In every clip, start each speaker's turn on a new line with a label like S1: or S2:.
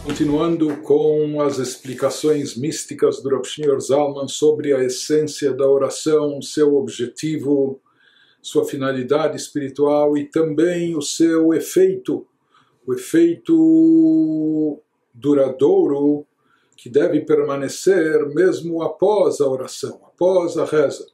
S1: Continuando com as explicações místicas do Rav Shneur Zalman sobre a essência da oração, seu objetivo, sua finalidade espiritual e também o seu efeito, o efeito duradouro que deve permanecer mesmo após a oração, após a reza.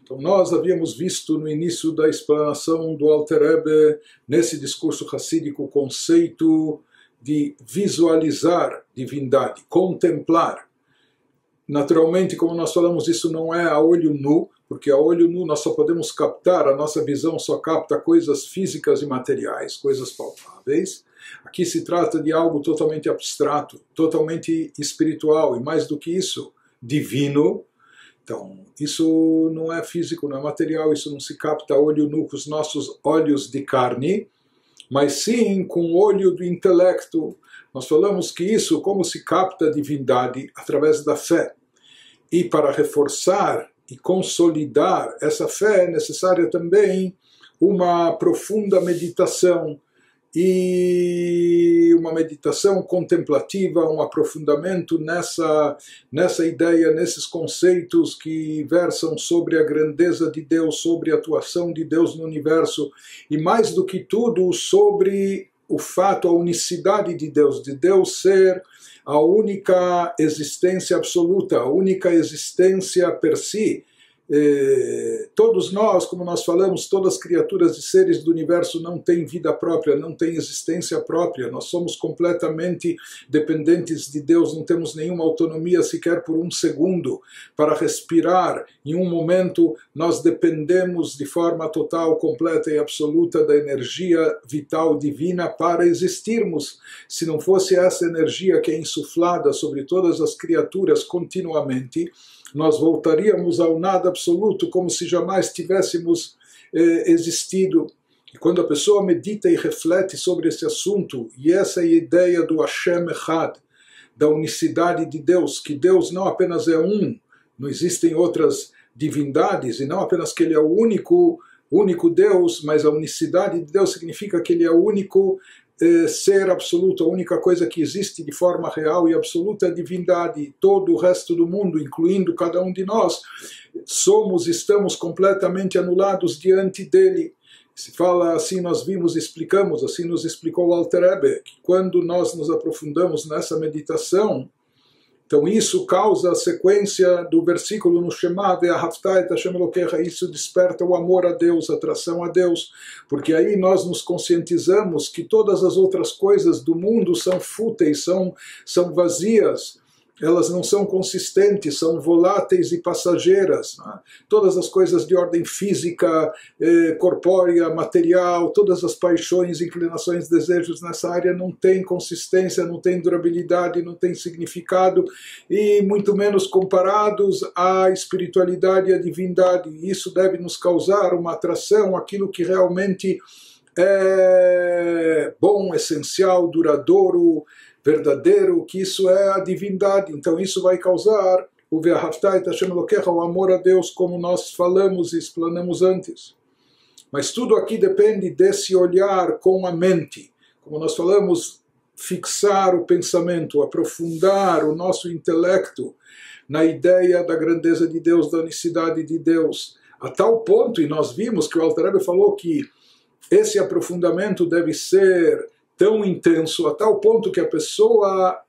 S1: Então nós havíamos visto no início da explanação do Alter Rebbe, nesse discurso racídico, o conceito de visualizar divindade, contemplar. Naturalmente, como nós falamos, isso não é a olho nu, porque a olho nu nós só podemos captar, a nossa visão só capta coisas físicas e materiais, coisas palpáveis. Aqui se trata de algo totalmente abstrato, totalmente espiritual e, mais do que isso, divino. Então, isso não é físico, não é material, isso não se capta a olho nu com os nossos olhos de carne, mas sim com o olho do intelecto. Nós falamos que isso, como se capta a divindade? Através da fé. E para reforçar e consolidar essa fé é necessária também uma profunda meditação, e uma meditação contemplativa, um aprofundamento nessa ideia, nesses conceitos que versam sobre a grandeza de Deus, sobre a atuação de Deus no universo, e mais do que tudo sobre o fato, a unicidade de Deus ser a única existência absoluta, a única existência per si. Todos nós, como nós falamos, todas as criaturas e seres do universo não têm vida própria, não têm existência própria. Nós somos completamente dependentes de Deus, não temos nenhuma autonomia sequer por um segundo para respirar. Em um momento nós dependemos de forma total, completa e absoluta da energia vital divina para existirmos. Se não fosse essa energia que é insuflada sobre todas as criaturas continuamente, nós voltaríamos ao nada absoluto, como se jamais tivéssemos existido. E quando a pessoa medita e reflete sobre esse assunto, e essa é a ideia do Hashem Echad, da unicidade de Deus, que Deus não apenas é um, não existem outras divindades, e não apenas que Ele é o único Deus, mas a unicidade de Deus significa que Ele é o único ser absoluto, a única coisa que existe de forma real e absoluta é a divindade. Todo o resto do mundo, incluindo cada um de nós, estamos completamente anulados diante dele. Se fala assim, nós vimos, explicamos, assim nos explicou o Alter Rebbe, que quando nós nos aprofundamos nessa meditação, então isso causa a sequência do versículo no Shema, Ve'ahavta et Hashem Elokecha, isso desperta o amor a Deus, a atração a Deus, porque aí nós nos conscientizamos que todas as outras coisas do mundo são fúteis, são vazias, elas não são consistentes, são voláteis e passageiras. Né? Todas as coisas de ordem física, corpórea, material, todas as paixões, inclinações, desejos nessa área não têm consistência, não têm durabilidade, não têm significado, e muito menos comparados à espiritualidade e à divindade. Isso deve nos causar uma atração àquilo que realmente é bom, essencial, duradouro, verdadeiro, que isso é a divindade. Então isso vai causar o Ve'ahavta et Hashem Elokecha, o amor a Deus, como nós falamos e explanamos antes. Mas tudo aqui depende desse olhar com a mente. Como nós falamos, fixar o pensamento, aprofundar o nosso intelecto na ideia da grandeza de Deus, da unicidade de Deus, a tal ponto, e nós vimos que o Alter Rebbe falou que esse aprofundamento deve ser tão intenso, a tal ponto que a pessoa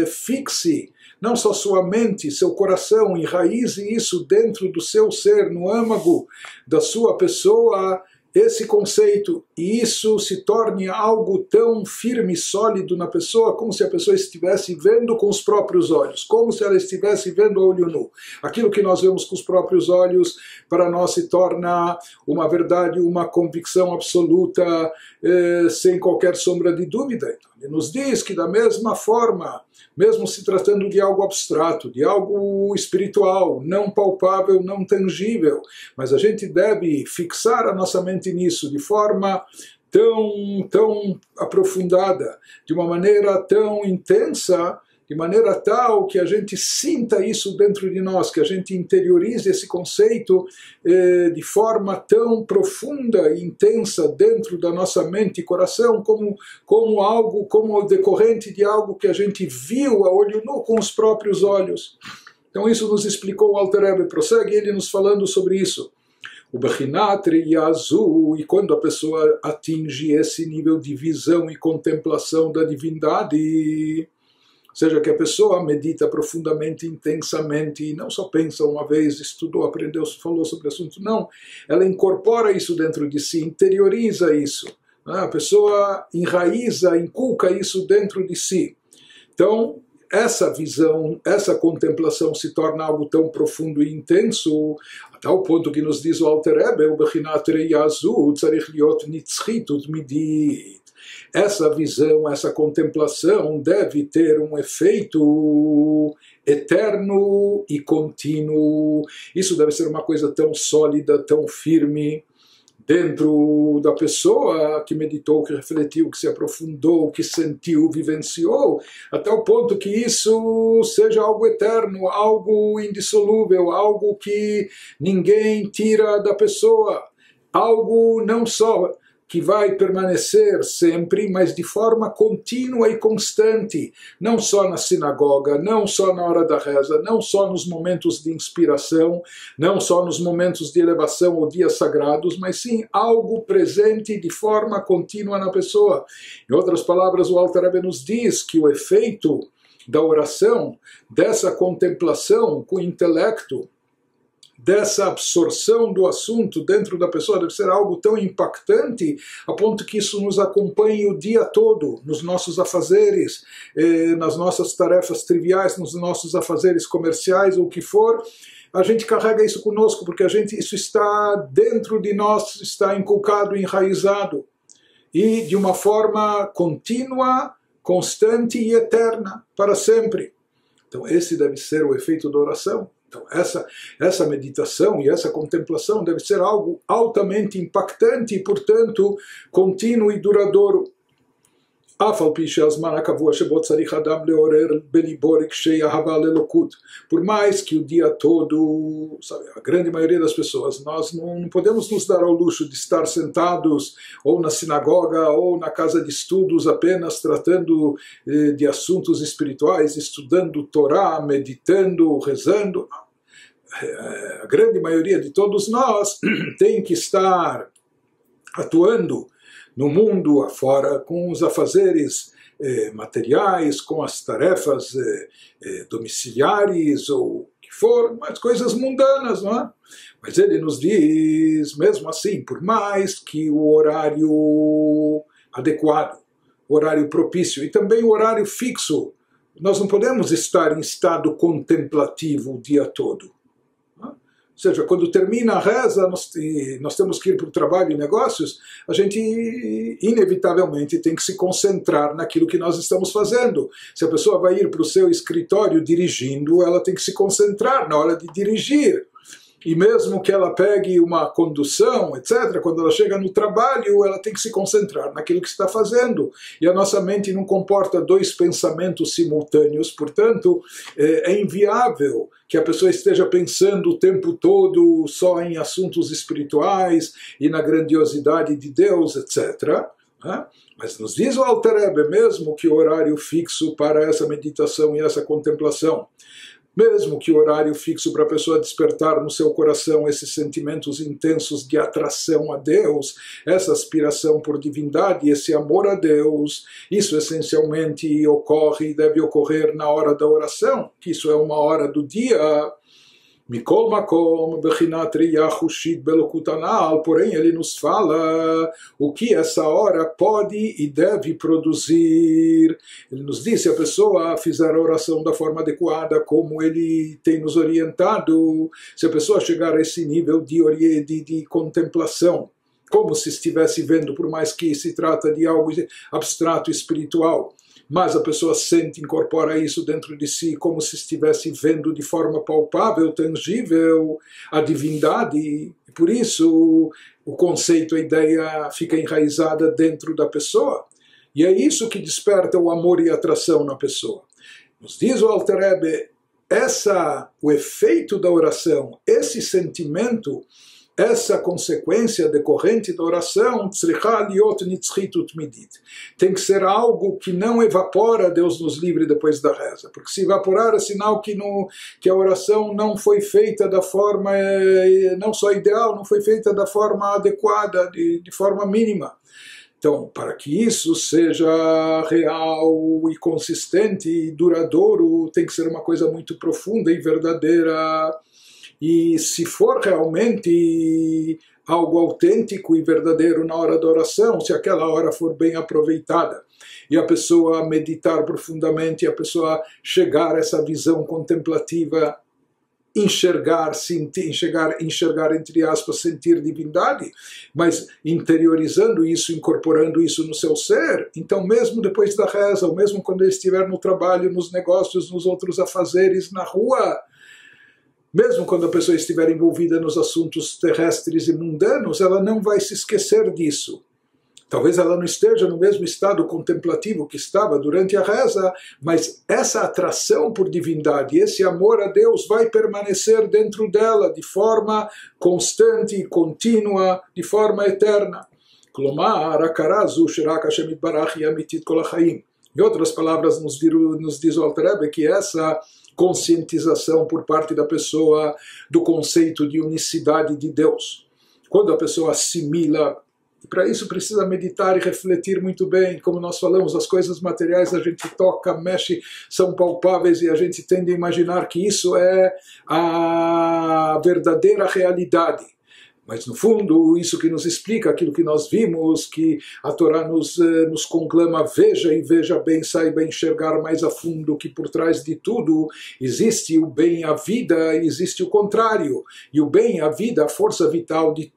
S1: fixe não só sua mente, seu coração, enraize isso dentro do seu ser, no âmago da sua pessoa, esse conceito, e isso se torne algo tão firme e sólido na pessoa, como se a pessoa estivesse vendo com os próprios olhos, como se ela estivesse vendo a olho nu. Aquilo que nós vemos com os próprios olhos, para nós se torna uma verdade, uma convicção absoluta, sem qualquer sombra de dúvida. Então, ele nos diz que da mesma forma, mesmo se tratando de algo abstrato, de algo espiritual, não palpável, não tangível, mas a gente deve fixar a nossa mente nisso de forma tão aprofundada, de uma maneira tão intensa, de maneira tal que a gente sinta isso dentro de nós, que a gente interiorize esse conceito de forma tão profunda e intensa dentro da nossa mente e coração, como algo, como decorrente de algo que a gente viu a olho nu com os próprios olhos. Então isso nos explicou o Alter Rebbe, prossegue ele nos falando sobre isso. O Bechinat Reyazu, e quando a pessoa atinge esse nível de visão e contemplação da divindade, ou seja, que a pessoa medita profundamente, intensamente, e não só pensa uma vez, estudou, aprendeu, falou sobre o assunto, não, ela incorpora isso dentro de si, interioriza isso, né? A pessoa enraiza, inculca isso dentro de si. Então, essa visão, essa contemplação se torna algo tão profundo e intenso, a tal ponto que nos diz o Alter Rebbe, o Bechinat Reyazu tzarich liot nitzchit utmidit. Essa visão, essa contemplação deve ter um efeito eterno e contínuo. Isso deve ser uma coisa tão sólida, tão firme, dentro da pessoa que meditou, que refletiu, que se aprofundou, que sentiu, vivenciou, até o ponto que isso seja algo eterno, algo indissolúvel, algo que ninguém tira da pessoa, algo não só que vai permanecer sempre, mas de forma contínua e constante, não só na sinagoga, não só na hora da reza, não só nos momentos de inspiração, não só nos momentos de elevação ou dias sagrados, mas sim algo presente de forma contínua na pessoa. Em outras palavras, o Alter Rebbe nos diz que o efeito da oração, dessa contemplação com o intelecto, dessa absorção do assunto dentro da pessoa deve ser algo tão impactante a ponto que isso nos acompanhe o dia todo, nos nossos afazeres, nas nossas tarefas triviais, nos nossos afazeres comerciais, ou o que for. A gente carrega isso conosco, porque isso está dentro de nós, está inculcado, enraizado, e de uma forma contínua, constante e eterna, para sempre. Então esse deve ser o efeito da oração. Então, essa meditação e essa contemplação deve ser algo altamente impactante e, portanto, contínuo e duradouro. Por mais que o dia todo, sabe, a grande maioria das pessoas, nós não podemos nos dar ao luxo de estar sentados ou na sinagoga ou na casa de estudos apenas tratando de assuntos espirituais, estudando Torá, meditando, rezando. A grande maioria de todos nós tem que estar atuando no mundo afora com os afazeres materiais, com as tarefas domiciliares ou o que for, mas coisas mundanas, não é? Mas ele nos diz, mesmo assim, por mais que o horário adequado, o horário propício e também o horário fixo, nós não podemos estar em estado contemplativo o dia todo. Ou seja, quando termina a reza, nós temos que ir para o trabalho e negócios, a gente inevitavelmente tem que se concentrar naquilo que nós estamos fazendo. Se a pessoa vai ir para o seu escritório dirigindo, ela tem que se concentrar na hora de dirigir. E mesmo que ela pegue uma condução, etc., quando ela chega no trabalho, ela tem que se concentrar naquilo que está fazendo. E a nossa mente não comporta dois pensamentos simultâneos, portanto, é inviável que a pessoa esteja pensando o tempo todo só em assuntos espirituais e na grandiosidade de Deus, etc., mas nos diz o Alter Rebbe mesmo que o horário fixo para essa meditação e essa contemplação, mesmo que o horário fixo para a pessoa despertar no seu coração esses sentimentos intensos de atração a Deus, essa aspiração por divindade, esse amor a Deus, isso essencialmente ocorre e deve ocorrer na hora da oração, que isso é uma hora do dia. Mikol makom bechinat riyachushit belokut anal, porém ele nos fala o que essa hora pode e deve produzir. Ele nos diz, se a pessoa fizer a oração da forma adequada, como ele tem nos orientado, se a pessoa chegar a esse nível de contemplação, como se estivesse vendo, por mais que se trata de algo abstrato espiritual, mas a pessoa sente, incorpora isso dentro de si como se estivesse vendo de forma palpável, tangível, a divindade. E por isso o conceito, a ideia fica enraizada dentro da pessoa. E é isso que desperta o amor e a atração na pessoa. Nos diz o Alter Rebbe, o efeito da oração, esse sentimento, essa consequência decorrente da oração, tem que ser algo que não evapora, Deus nos livre, depois da reza. Porque se evaporar é sinal que a oração não foi feita da forma, não só ideal, não foi feita da forma adequada, de forma mínima. Então, para que isso seja real e consistente e duradouro, tem que ser uma coisa muito profunda e verdadeira. E se for realmente algo autêntico e verdadeiro na hora da oração, se aquela hora for bem aproveitada, e a pessoa meditar profundamente, e a pessoa chegar a essa visão contemplativa, enxergar, entre aspas, sentir divindade, mas interiorizando isso, incorporando isso no seu ser, então mesmo depois da reza, ou mesmo quando ele estiver no trabalho, nos negócios, nos outros afazeres, na rua, mesmo quando a pessoa estiver envolvida nos assuntos terrestres e mundanos, ela não vai se esquecer disso. Talvez ela não esteja no mesmo estado contemplativo que estava durante a reza, mas essa atração por divindade, esse amor a Deus vai permanecer dentro dela de forma constante e contínua, de forma eterna. Klomar, הכרה זו שרק השם יתברך היא אמיתית כל החיים. Em outras palavras, nos diz o Alter Rebbe que essa conscientização por parte da pessoa do conceito de unicidade de Deus. Quando a pessoa assimila, e para isso precisa meditar e refletir muito bem, como nós falamos, as coisas materiais a gente toca, mexe, são palpáveis e a gente tende a imaginar que isso é a verdadeira realidade. Mas no fundo, isso que nos explica aquilo que nós vimos, que a Torá nos conclama, veja e veja bem, saiba enxergar mais a fundo que por trás de tudo existe o bem e a vida, e existe o contrário. E o bem, a vida, a força vital de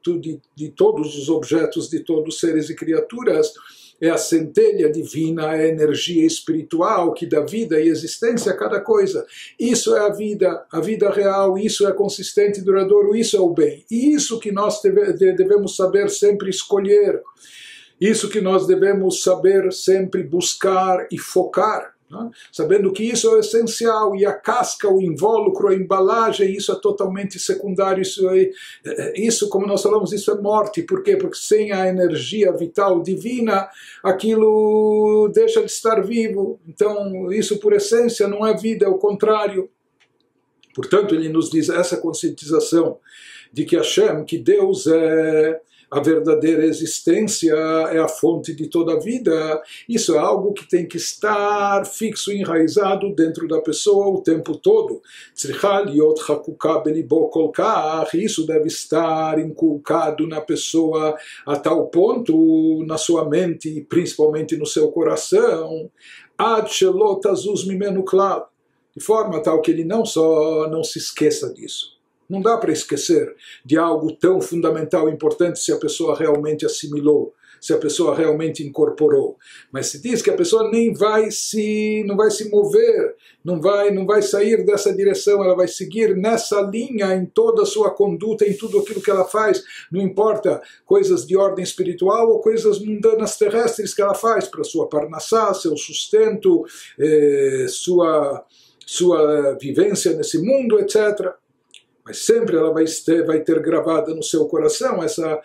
S1: todos os objetos, de todos os seres e criaturas, é a centelha divina, é a energia espiritual que dá vida e existência a cada coisa. Isso é a vida real, isso é consistente e duradouro, isso é o bem. E isso que nós devemos saber sempre escolher, isso que nós devemos saber sempre buscar e focar, né? Sabendo que isso é essencial, e a casca, o invólucro, a embalagem, isso é totalmente secundário, isso, como nós falamos, isso é morte. Por quê? Porque sem a energia vital divina, aquilo deixa de estar vivo. Então, isso por essência não é vida, é o contrário. Portanto, ele nos diz essa conscientização de que Hashem, que Deus é a verdadeira existência, é a fonte de toda a vida. Isso é algo que tem que estar fixo, enraizado dentro da pessoa o tempo todo. Isso deve estar inculcado na pessoa a tal ponto, na sua mente, principalmente no seu coração, de forma tal que ele não se esqueça disso. Não dá para esquecer de algo tão fundamental e importante se a pessoa realmente assimilou, se a pessoa realmente incorporou. Mas se diz que a pessoa não vai se mover, não vai sair dessa direção, ela vai seguir nessa linha em toda a sua conduta, em tudo aquilo que ela faz, não importa coisas de ordem espiritual ou coisas mundanas terrestres que ela faz, para sua parnassá, seu sustento, sua vivência nesse mundo, etc. Mas sempre ela vai ter gravada no seu coração essa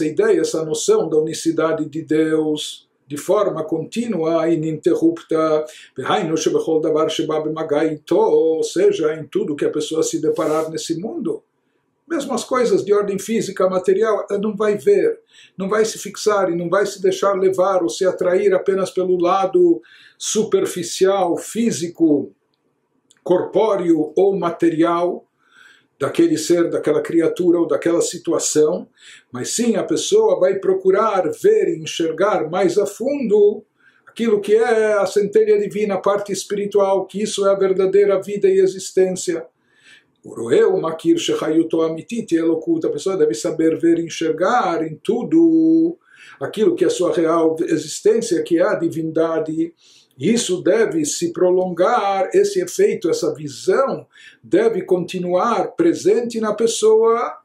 S1: ideia, essa noção da unicidade de Deus de forma contínua e ininterrupta. Ou seja, em tudo que a pessoa se deparar nesse mundo. Mesmo as coisas de ordem física, material, ela não vai ver, não vai se fixar e não vai se deixar levar ou se atrair apenas pelo lado superficial, físico, corpóreo ou material daquele ser, daquela criatura ou daquela situação, mas sim a pessoa vai procurar ver e enxergar mais a fundo aquilo que é a centelha divina, a parte espiritual, que isso é a verdadeira vida e existência. A pessoa deve saber ver e enxergar em tudo aquilo que é a sua real existência, que é a divindade. Isso deve se prolongar, esse efeito, essa visão deve continuar presente na pessoa,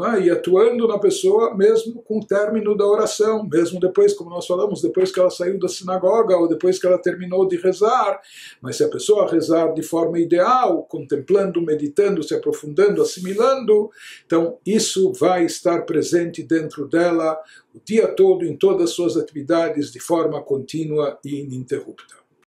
S1: não é? E atuando na pessoa mesmo com o término da oração, mesmo depois, como nós falamos, depois que ela saiu da sinagoga ou depois que ela terminou de rezar. Mas se a pessoa rezar de forma ideal, contemplando, meditando, se aprofundando, assimilando, então isso vai estar presente dentro dela o dia todo, em todas as suas atividades, de forma contínua e ininterrupta.